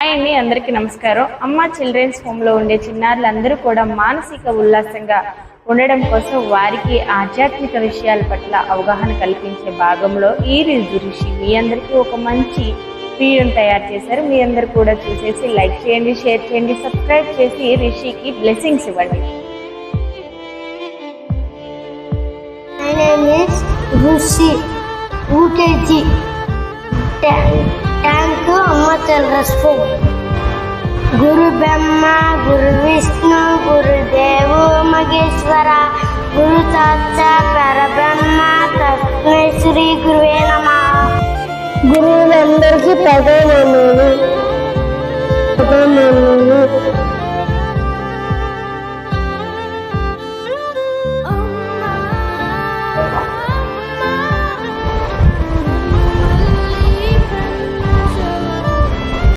Hi అండి, అందరికీ నమస్కారం. అమ్మ చిల్డ్రన్స్ హోమ్లో ఉండే చిన్నారులందరూ కూడా మానసిక ఉల్లాసంగా ఉండడం కోసం వారికి ఆధ్యాత్మిక విషయాల పట్ల అవగాహన కల్పించే భాగంలో ఈ రోజు ఋషి మీ అందరికీ ఒక మంచి వీడియోని తయారు చేశారు. మీ అందరు కూడా చూసేసి లైక్ చేయండి, షేర్ చేయండి, సబ్స్క్రైబ్ చేసి రిషికి బ్లెస్సింగ్స్ ఇవ్వండి. My name is Rushi, UKG. Thank you, Amma Children's Home. Guru Brahma, Guru Vishnu, Guru Devo Maheshwara, Guru Sakshat Parabrahma, Tasmai Shri Guruve Namah. గురువులందరికీ ప్రధానమైనవి.